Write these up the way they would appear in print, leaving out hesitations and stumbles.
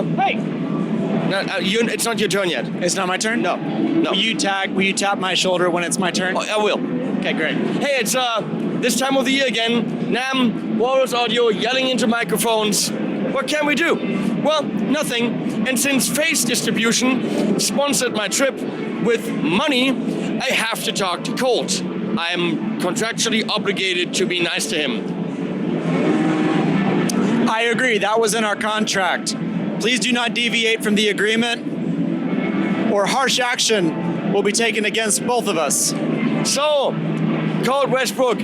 Hey! No, it's not your turn yet. It's not my turn? No. Will you tap my shoulder when it's my turn? Oh, I will. Okay, great. Hey, it's this time of the year again. NAMM, Walrus Audio, yelling into microphones. What can we do? Well, nothing. And since Face Distribution sponsored my trip with money, I have to talk to Colt. I am contractually obligated to be nice to him. I agree. That was in our contract. Please do not deviate from the agreement, or harsh action will be taken against both of us. So, Colt Westbrook,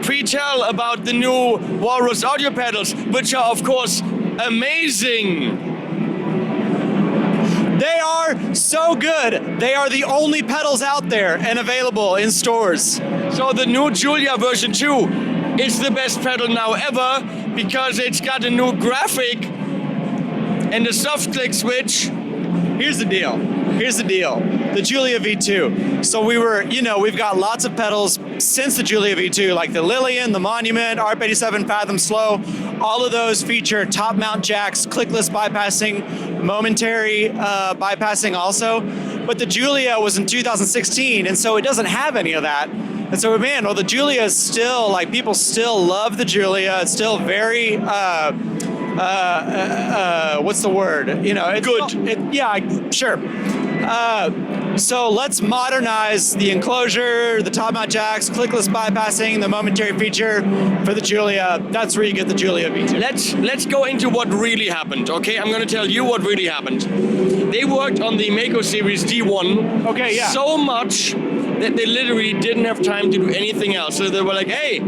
pre-tell about the new Walrus audio pedals, which are, of course, amazing. They are so good. They are the only pedals out there and available in stores. So the new Julia version 2 is the best pedal now ever because it's got a new graphic and a soft click switch. Here's the deal. The Julia V2. So we've got lots of pedals since the Julia V2, like the Lillian, the Monument, ARP87 Fathom Slow. All of those feature top mount jacks, clickless bypassing, momentary bypassing also. But the Julia was in 2016, and so it doesn't have any of that. And so, man, the Julia is still, like, people still love the Julia. It's still very, what's the word? It's good. Sure. So let's modernize the enclosure, the top mount jacks, clickless bypassing, the momentary feature for the Julia. That's where you get the Julia V2. Let's go into what really happened, okay? I'm gonna tell you what really happened. They worked on the Mako Series D1 so much that they literally didn't have time to do anything else. So they were like, hey,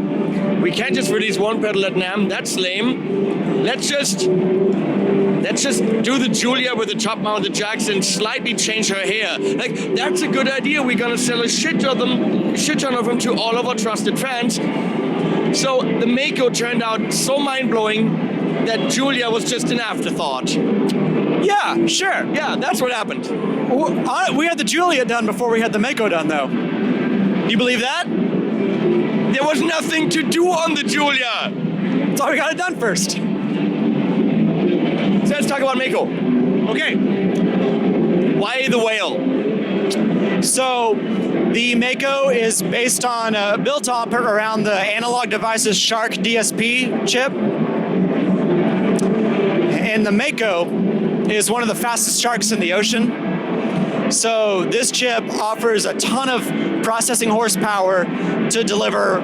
we can't just release one pedal at NAMM, that's lame. Let's just do the Julia with the top mounted jacks and slightly change her hair. Like, that's a good idea. We're gonna sell a shit ton of them to all of our trusted fans. So the Mako turned out so mind-blowing that Julia was just an afterthought. Yeah, sure. Yeah, that's what happened. We had the Julia done before we had the Mako done, though. Do you believe that? There was nothing to do on the Julia. So we got it done first. So let's talk about Mako. Okay. Why the whale? So the Mako is built around the Analog Devices Shark DSP chip. And the Mako is one of the fastest sharks in the ocean. So this chip offers a ton of processing horsepower to deliver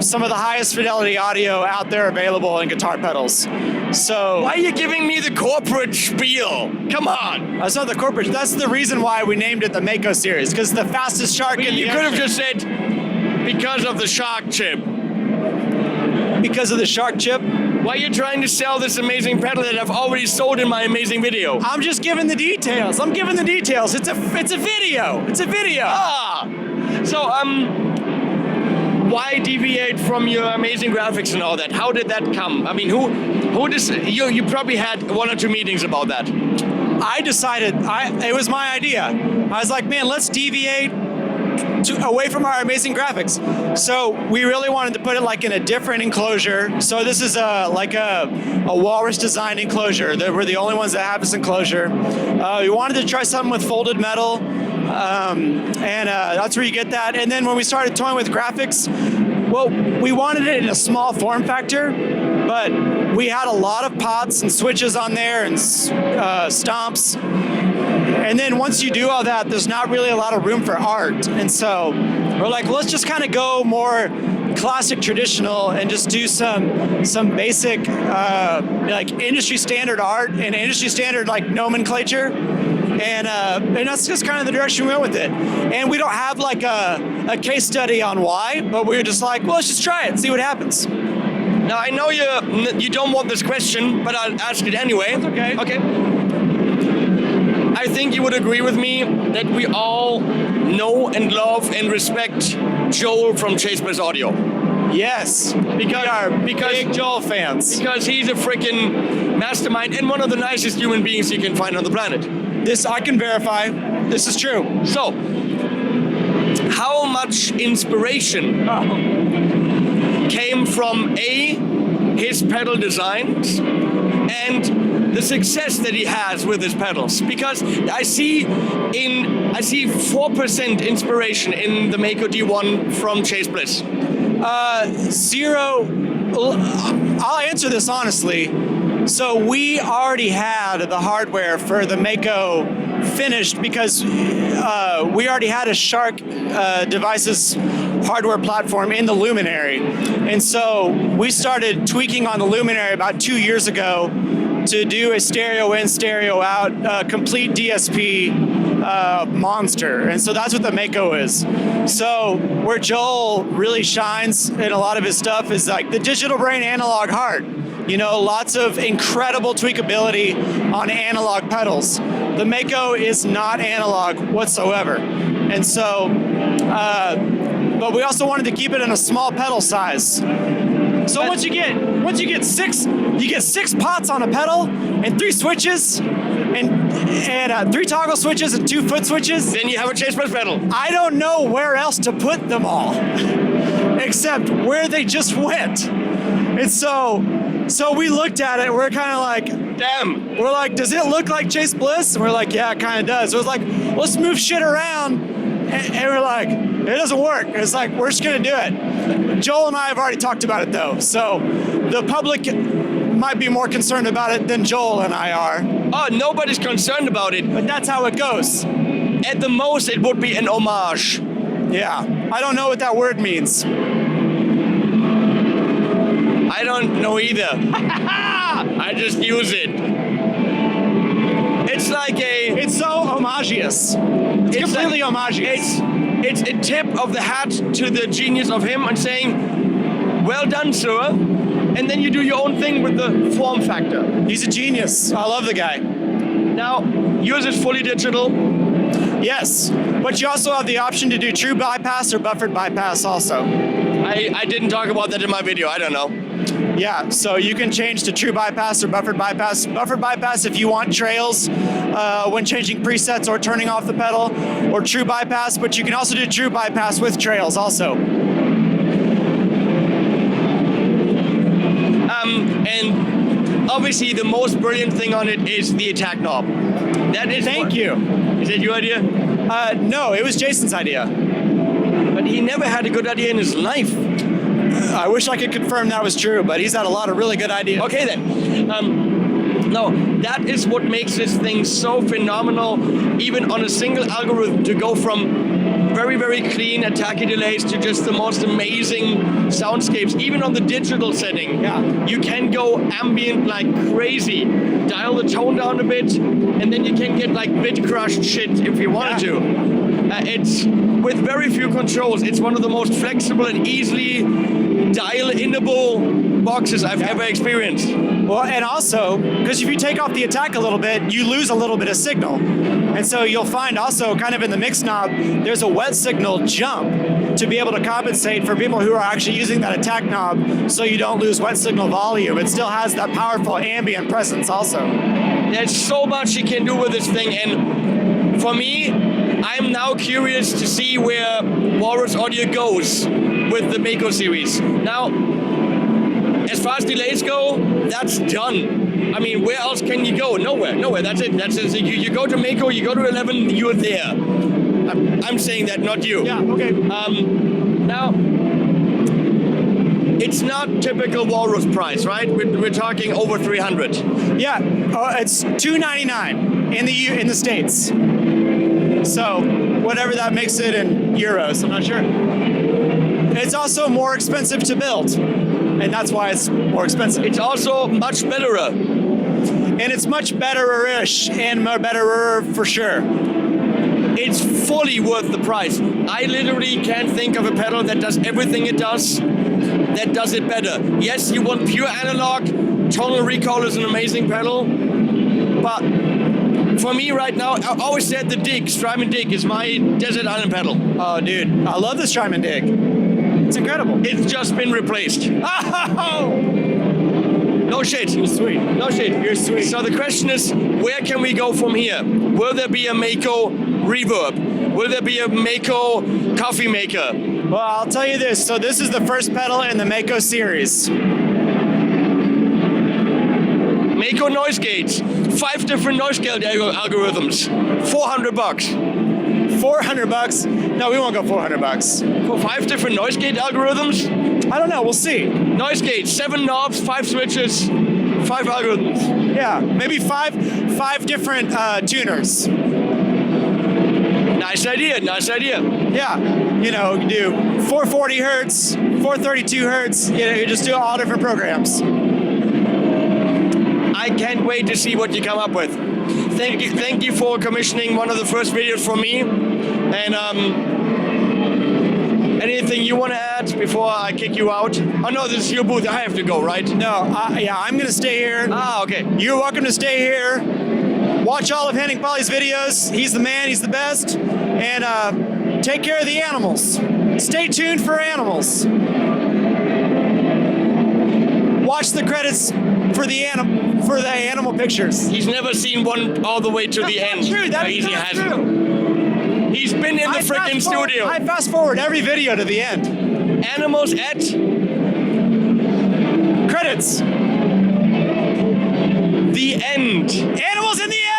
some of the highest fidelity audio out there available in guitar pedals. So why are you giving me the corporate spiel? Come on. That's not the corporate. That's the reason why we named it the Mako series, because the fastest shark in the ocean. You could have just said because of the shark chip. Because of the shark chip? Why are you trying to sell this amazing pedal that I've already sold in my amazing video? I'm just giving the details. It's a video. So why deviate from your amazing graphics and all that? How did that come? I mean, you probably had 1 or 2 meetings about that. I decided, it was my idea. I was like, man, let's deviate away from our amazing graphics. So we really wanted to put it like in a different enclosure. So this is a Walrus design enclosure. We're the only ones that have this enclosure. We wanted to try something with folded metal. And that's where you get that. And then when we started toying with graphics, well, we wanted it in a small form factor, but we had a lot of pots and switches on there and stomps. And then once you do all that, there's not really a lot of room for art. And so we're like, let's just kind of go more classic traditional and just do some basic like industry standard art and industry standard like nomenclature. And that's just kind of the direction we went with it. And we don't have like a case study on why, but we were just like, well, let's just try it and see what happens. Now, I know you don't want this question, but I'll ask it anyway. That's okay. Okay. I think you would agree with me that we all know and love and respect Joel from Chase Bliss Audio. Yes, because big Joel fans. Because he's a freaking mastermind and one of the nicest human beings you can find on the planet. This I can verify. This is true. So, how much inspiration came from his pedal designs and the success that he has with his pedals, because I see 4% inspiration in the Mako D1 from Chase Bliss. Zero. I'll answer this honestly. So we already had the hardware for the Mako finished because we already had a Shark Devices hardware platform in the Luminary. And so we started tweaking on the Luminary about 2 years ago to do a stereo in, stereo out, complete DSP monster. And so that's what the Mako is. So where Joel really shines in a lot of his stuff is like the digital brain analog heart. You know, lots of incredible tweakability on analog pedals. The Mako is not analog whatsoever. And so, but we also wanted to keep it in a small pedal size. So once you get six pots on a pedal and 3 switches and 3 toggle switches and 2 foot switches, then you have a Chase Bliss pedal. I don't know where else to put them all, except where they just went. And so we looked at it, we're kind of like, damn. We're like, does it look like Chase Bliss? And we're like, yeah, it kind of does. So it was like, let's move shit around. And we're like, it doesn't work. It's like, we're just going to do it. Joel and I have already talked about it, though. So the public might be more concerned about it than Joel and I are. Oh, nobody's concerned about it. But that's how it goes. At the most, it would be an homage. Yeah. I don't know what that word means. I don't know either. I just use it. It's like it's so homogeneous. It's completely like, homogeneous. It's a tip of the hat to the genius of him and saying, well done, sir. And then you do your own thing with the form factor. He's a genius. I love the guy. Now, yours is fully digital. Yes, but you also have the option to do true bypass or buffered bypass also. I didn't talk about that in my video. I don't know. Yeah, so you can change to true bypass or buffered bypass. Buffered bypass if you want trails when changing presets or turning off the pedal, or true bypass, but you can also do true bypass with trails also. And obviously the most brilliant thing on it is the attack knob. That is. Thank you. Is that your idea? No, it was Jason's idea. But he never had a good idea in his life. I wish I could confirm that was true, but he's had a lot of really good ideas. Okay then. No, that is what makes this thing so phenomenal, even on a single algorithm, to go from very, very clean attacky delays to just the most amazing soundscapes. Even on the digital setting, you can go ambient like crazy, dial the tone down a bit, and then you can get like bit crushed shit if you wanted to. It's with very few controls. It's one of the most flexible and easily dial-inable boxes I've ever experienced. Well, and also, because if you take off the attack a little bit, you lose a little bit of signal. And so you'll find also kind of in the mix knob, there's a wet signal jump to be able to compensate for people who are actually using that attack knob so you don't lose wet signal volume. It still has that powerful ambient presence also. There's so much you can do with this thing, and for me, I'm now curious to see where Walrus Audio goes with the Mako series. Now, as far as delays go, that's done. I mean, where else can you go? Nowhere. That's it. You go to Mako, you go to 11, you're there. I'm saying that, not you. Yeah, okay. Now, it's not typical Walrus price, right? We're talking over 300. Yeah, it's $299 in the States. So whatever that makes it in euros, I'm not sure. It's also more expensive to build, and that's why it's more expensive. It's also much betterer. And it's much betterer-ish and more betterer for sure. It's fully worth the price. I literally can't think of a pedal that does everything it does, that does it better. Yes, you want pure analog. Tonal Recall is an amazing pedal, but for me right now, I always said the Strymon Dig is my desert island pedal. Oh, dude, I love the Strymon Dig. It's incredible. It's just been replaced. Oh! No shit. You're sweet. No shit. You're sweet. So the question is, where can we go from here? Will there be a Mako Reverb? Will there be a Mako coffee maker? Well, I'll tell you this. So this is the first pedal in the Mako series. Mako noise gates, 5 different noise gate algorithms, $400. $400? No, we won't go $400. For 5 different noise gate algorithms? I don't know. We'll see. Noise gates, 7 knobs, 5 switches, 5 algorithms. Yeah, maybe five different tuners. Nice idea, nice idea. Yeah, you know, you do 440 hertz, 432 hertz. You know, you just do all different programs. I can't wait to see what you come up with. Thank you for commissioning one of the first videos for me. And anything you want to add before I kick you out? Oh no, this is your booth. I have to go, right? No, yeah, I'm gonna stay here. Ah, okay. You're welcome to stay here. Watch all of Henning Polly's videos. He's the man. He's the best. And take care of the animals. Stay tuned for animals. Watch the credits for the animal pictures. He's never seen one all the way to the end. True. That's not true. He's been in the freaking studio. I fast forward every video to the end. Animals at Credits. the end. Animals in the end.